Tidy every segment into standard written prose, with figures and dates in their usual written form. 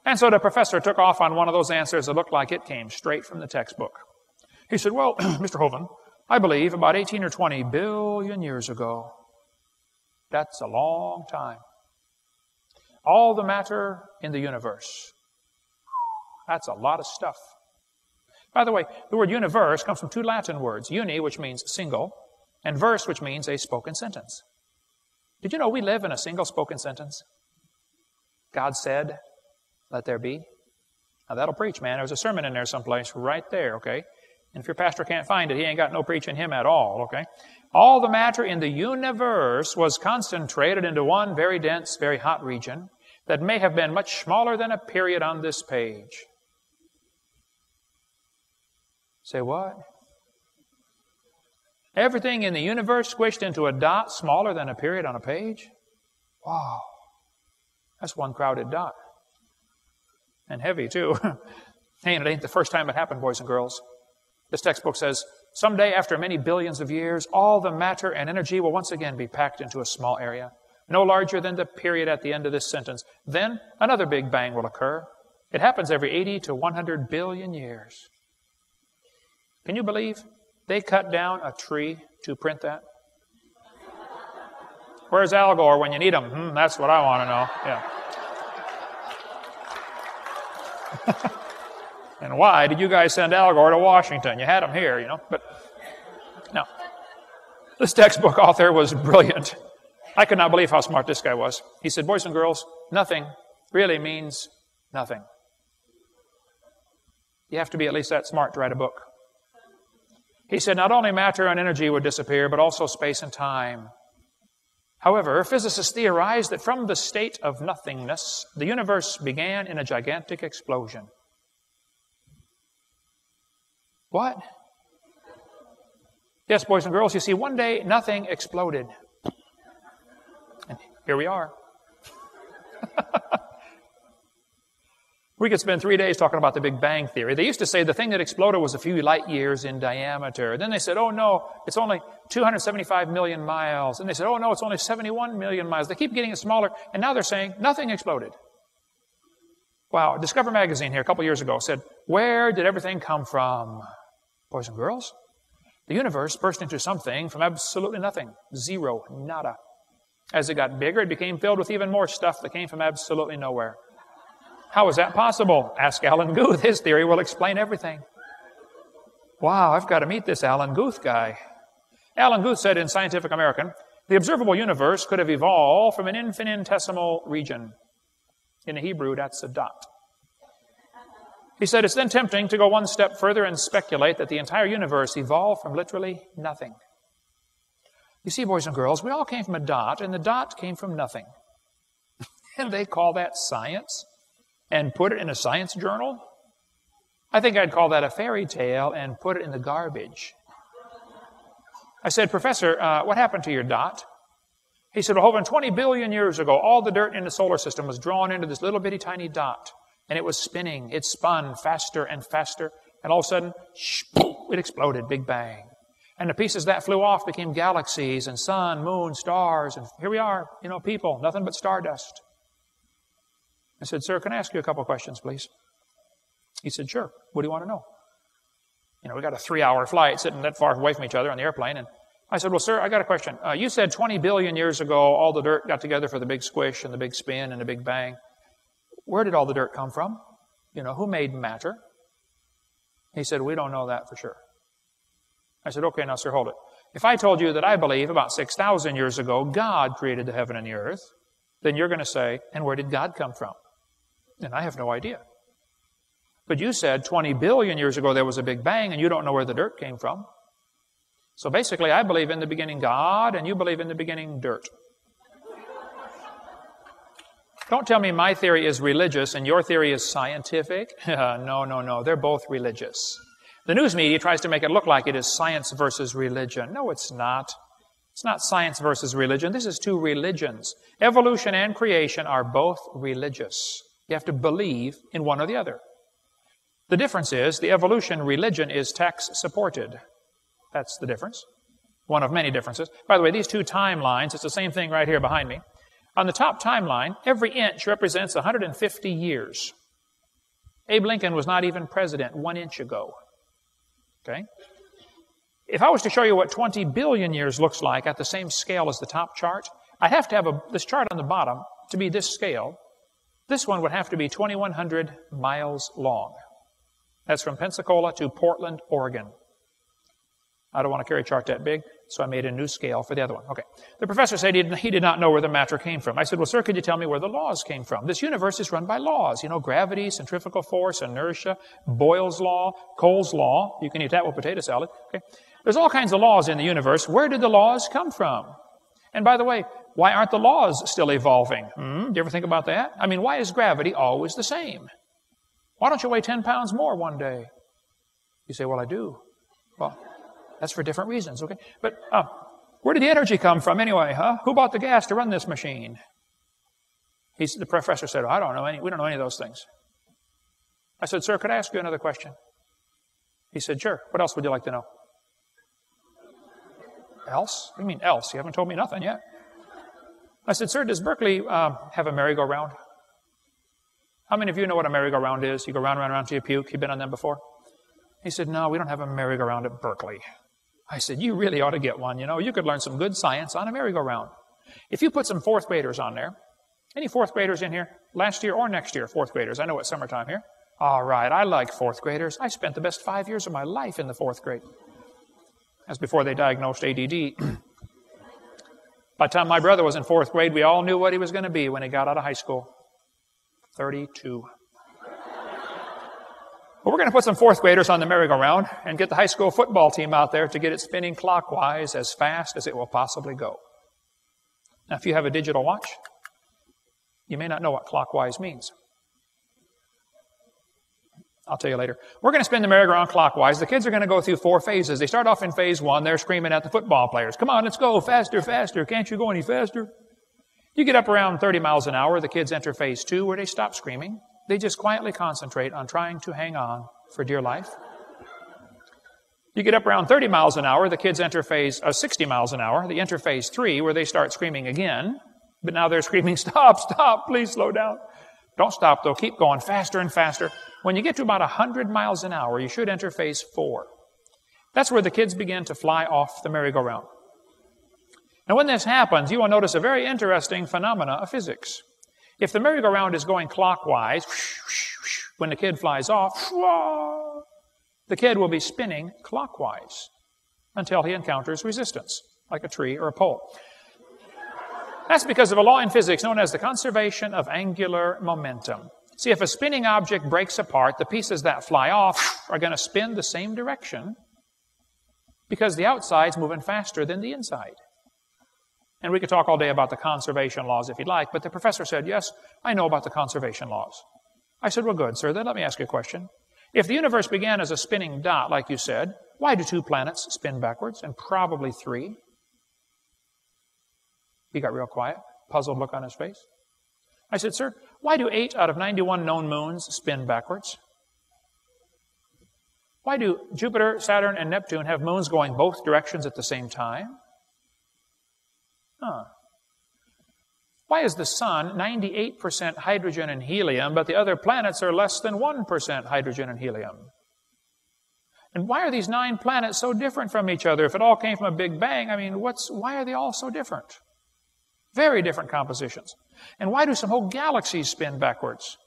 And so the professor took off on one of those answers that looked like it came straight from the textbook. He said, well, Mr. Hovind, I believe about 18 or 20 billion years ago. That's a long time. All the matter in the universe. That's a lot of stuff. By the way, the word universe comes from two Latin words, uni, which means single, and verse, which means a spoken sentence. Did you know we live in a single spoken sentence? God said, let there be. Now that'll preach, man. There's a sermon in there someplace right there, okay? And if your pastor can't find it, he ain't got no preach in him at all, okay? All the matter in the universe was concentrated into one very dense, very hot region that may have been much smaller than a period on this page. Say what? Everything in the universe squished into a dot smaller than a period on a page? Wow. That's one crowded dot. And heavy, too. Hey, and it ain't the first time it happened, boys and girls. This textbook says, someday after many billions of years, all the matter and energy will once again be packed into a small area, no larger than the period at the end of this sentence. Then another big bang will occur. It happens every 80 to 100 billion years. Can you believe they cut down a tree to print that? Where's Al Gore when you need him? That's what I want to know. Yeah. And why did you guys send Al Gore to Washington? You had him here, you know. But no. This textbook author was brilliant. I could not believe how smart this guy was. He said, boys and girls, nothing really means nothing. You have to be at least that smart to write a book. He said not only matter and energy would disappear, but also space and time. However, physicists theorized that from the state of nothingness, the universe began in a gigantic explosion. What? Yes, boys and girls, you see, one day nothing exploded. And here we are. We could spend 3 days talking about the Big Bang Theory. They used to say the thing that exploded was a few light years in diameter. Then they said, oh no, it's only 275 million miles. And they said, oh no, it's only 71 million miles. They keep getting it smaller, and now they're saying nothing exploded. Wow, Discover magazine here a couple years ago said, where did everything come from? Boys and girls, the universe burst into something from absolutely nothing. Zero, nada. As it got bigger, it became filled with even more stuff that came from absolutely nowhere. How is that possible? Ask Alan Guth. His theory will explain everything. Wow, I've got to meet this Alan Guth guy. Alan Guth said in Scientific American, the observable universe could have evolved from an infinitesimal region. In the Hebrew, that's a dot. He said it's then tempting to go one step further and speculate that the entire universe evolved from literally nothing. You see, boys and girls, we all came from a dot, and the dot came from nothing. And they call that science? And put it in a science journal? I think I'd call that a fairy tale and put it in the garbage. I said, Professor, what happened to your dot? He said, well, over 20 billion years ago, all the dirt in the solar system was drawn into this little bitty tiny dot. And it was spinning. It spun faster and faster. And all of a sudden, it exploded. Big bang. And the pieces that flew off became galaxies and sun, moon, stars. And here we are, you know, people, nothing but stardust. I said, sir, can I ask you a couple questions, please? He said, sure. What do you want to know? You know, we got a 3-hour flight sitting that far away from each other on the airplane. And I said, well, sir, I got a question. You said 20 billion years ago, all the dirt got together for the big squish and the big spin and the big bang. Where did all the dirt come from? You know, who made matter? He said, we don't know that for sure. I said, okay, now, sir, hold it. If I told you that I believe about 6,000 years ago, God created the heaven and the earth, then you're going to say, and where did God come from? And I have no idea. But you said 20 billion years ago there was a big bang, and you don't know where the dirt came from. So basically, I believe in the beginning God, and you believe in the beginning dirt. Don't tell me my theory is religious and your theory is scientific. No. They're both religious. The news media tries to make it look like it is science versus religion. No, it's not. It's not science versus religion. This is two religions. Evolution and creation are both religious. You have to believe in one or the other. The difference is the evolution religion is tax-supported. That's the difference. One of many differences. By the way, these two timelines, it's the same thing right here behind me. On the top timeline, every inch represents 150 years. Abe Lincoln was not even president 1 inch ago. Okay? If I was to show you what 20 billion years looks like at the same scale as the top chart, I'd have to have this chart on the bottom to be this scale. This one would have to be 2,100 miles long. That's from Pensacola to Portland, Oregon. I don't want to carry a chart that big, so I made a new scale for the other one. Okay. The professor said he did not know where the matter came from. I said, well, sir, could you tell me where the laws came from? This universe is run by laws. You know, gravity, centrifugal force, inertia, Boyle's law, Cole's law. You can eat that with potato salad. Okay. There's all kinds of laws in the universe. Where did the laws come from? And by the way, why aren't the laws still evolving? Do you ever think about that? I mean, why is gravity always the same? Why don't you weigh 10 pounds more one day? You say, well, I do. Well, that's for different reasons, okay? But where did the energy come from anyway, huh? Who bought the gas to run this machine? The professor said, I don't know we don't know any of those things. I said, sir, could I ask you another question? He said, sure. What else would you like to know? Else? What do you mean else? You haven't told me nothing yet. I said, sir, does Berkeley have a merry-go-round? How many of you know what a merry-go-round is? You go round, round, round till you puke. You've been on them before? He said, no, we don't have a merry-go-round at Berkeley. I said, you really ought to get one. You know, you could learn some good science on a merry-go-round. If you put some fourth graders on there, any fourth graders in here? Last year or next year, fourth graders. I know it's summertime here. All right, I like fourth graders. I spent the best 5 years of my life in the fourth grade. That's before they diagnosed ADD. By the time my brother was in fourth grade, we all knew what he was going to be when he got out of high school. 32. Well, we're going to put some fourth graders on the merry-go-round and get the high school football team out there to get it spinning clockwise as fast as it will possibly go. Now, if you have a digital watch, you may not know what clockwise means. I'll tell you later. We're going to spin the merry-go-round clockwise. The kids are going to go through 4 phases. They start off in phase 1. They're screaming at the football players. Come on, let's go. Faster, faster. Can't you go any faster? You get up around 30 miles an hour. The kids enter phase 2 where they stop screaming. They just quietly concentrate on trying to hang on for dear life. You get up around 30 miles an hour. The kids enter phase 60 miles an hour. They enter phase 3 where they start screaming again. But now they're screaming, stop, stop, please slow down. Don't stop, though. Keep going faster and faster. When you get to about 100 miles an hour, you should enter phase 4. That's where the kids begin to fly off the merry-go-round. Now, when this happens, you will notice a very interesting phenomena of physics. If the merry-go-round is going clockwise, when the kid flies off, the kid will be spinning clockwise until he encounters resistance, like a tree or a pole. That's because of a law in physics known as the conservation of angular momentum. See, if a spinning object breaks apart, the pieces that fly off are going to spin the same direction because the outside's moving faster than the inside. And we could talk all day about the conservation laws if you'd like, but the professor said, yes, I know about the conservation laws. I said, well, good, sir. Then let me ask you a question. If the universe began as a spinning dot, like you said, why do 2 planets spin backwards and probably 3? He got real quiet, puzzled look on his face. I said, sir, why do 8 out of 91 known moons spin backwards? Why do Jupiter, Saturn, and Neptune have moons going both directions at the same time? Why is the sun 98% hydrogen and helium, but the other planets are less than 1% hydrogen and helium? And why are these 9 planets so different from each other? If it all came from a Big Bang, I mean, why are they all so different? Very different compositions. And why do some whole galaxies spin backwards?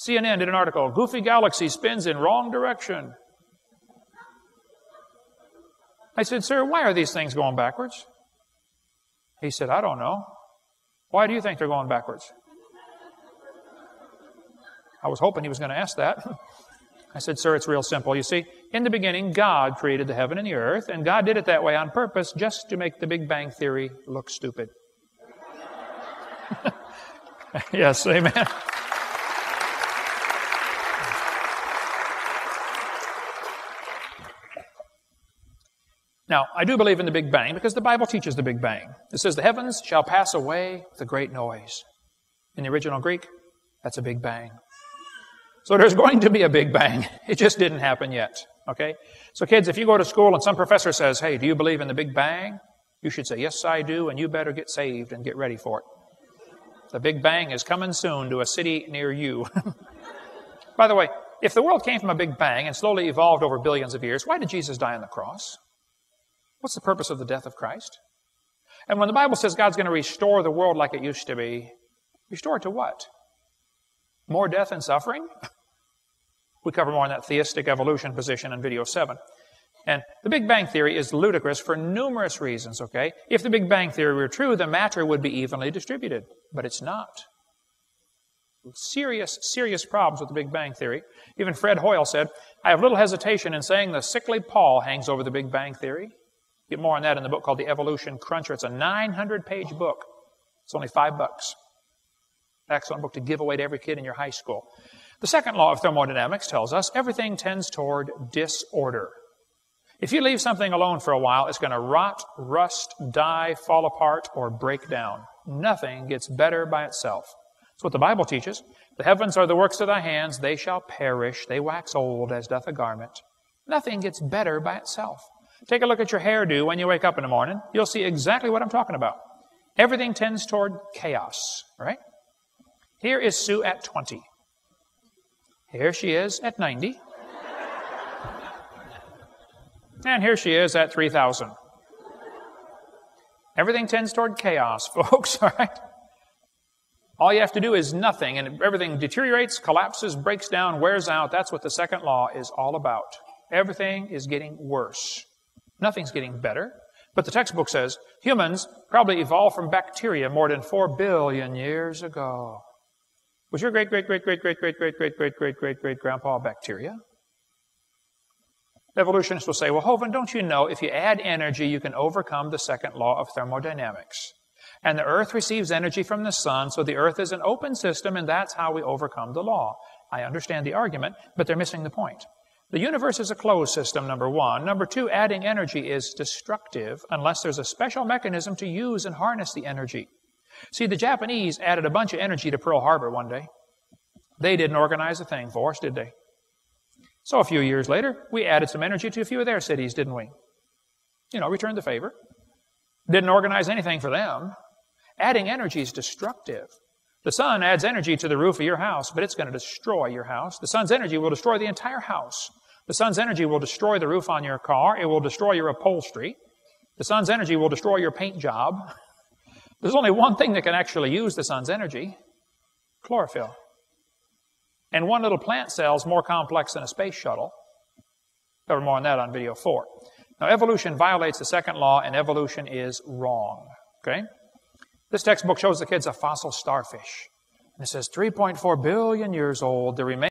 CNN did an article, Goofy Galaxy spins in wrong direction. I said, sir, why are these things going backwards? He said, I don't know. Why do you think they're going backwards? I was hoping he was going to ask that. I said, sir, it's real simple. You see, in the beginning, God created the heaven and the earth, and God did it that way on purpose just to make the Big Bang Theory look stupid. Yes, amen. Now, I do believe in the Big Bang because the Bible teaches the Big Bang. It says, the heavens shall pass away with a great noise. In the original Greek, that's a Big Bang. So there's going to be a Big Bang. It just didn't happen yet. Okay? So kids, if you go to school and some professor says, hey, do you believe in the Big Bang? You should say, yes, I do, and you better get saved and get ready for it. The Big Bang is coming soon to a city near you. By the way, if the world came from a big bang and slowly evolved over billions of years, why did Jesus die on the cross? What's the purpose of the death of Christ? And when the Bible says God's going to restore the world like it used to be, restore it to what? More death and suffering? We cover more on that theistic evolution position in video 7. And the Big Bang Theory is ludicrous for numerous reasons, okay? If the Big Bang Theory were true, the matter would be evenly distributed. But it's not. Serious, serious problems with the Big Bang Theory. Even Fred Hoyle said, I have little hesitation in saying the sickly pall hangs over the Big Bang Theory. Get more on that in the book called The Evolution Cruncher. It's a 900-page book. It's only $5. Excellent book to give away to every kid in your high school. The second law of thermodynamics tells us everything tends toward disorder. If you leave something alone for a while, it's going to rot, rust, die, fall apart, or break down. Nothing gets better by itself. That's what the Bible teaches. The heavens are the works of thy hands. They shall perish. They wax old as doth a garment. Nothing gets better by itself. Take a look at your hairdo when you wake up in the morning. You'll see exactly what I'm talking about. Everything tends toward chaos, right? Here is Sue at 20. Here she is at 90. And here she is at 3,000. Everything tends toward chaos, folks, all right? All you have to do is nothing, and everything deteriorates, collapses, breaks down, wears out. That's what the second law is all about. Everything is getting worse. Nothing's getting better. But the textbook says humans probably evolved from bacteria more than 4 billion years ago. Was your great-great-great-great-great-great-great-great-great-great-grandpa bacteria? Evolutionists will say, well, Hovind, don't you know if you add energy, you can overcome the second law of thermodynamics? And the earth receives energy from the sun, so the earth is an open system, and that's how we overcome the law. I understand the argument, but they're missing the point. The universe is a closed system, number one. Number two, adding energy is destructive unless there's a special mechanism to use and harness the energy. See, the Japanese added a bunch of energy to Pearl Harbor one day. They didn't organize a thing for us, did they? So a few years later, we added some energy to a few of their cities, didn't we? Returned the favor. Didn't organize anything for them. Adding energy is destructive. The sun adds energy to the roof of your house, but it's going to destroy your house. The sun's energy will destroy the entire house. The sun's energy will destroy the roof on your car. It will destroy your upholstery. The sun's energy will destroy your paint job. There's only one thing that can actually use the sun's energy: chlorophyll. And one little plant cell is more complex than a space shuttle. Cover more on that on video 4. Now, evolution violates the second law, and evolution is wrong. Okay? This textbook shows the kids a fossil starfish. And it says 3.4 billion years old. The remains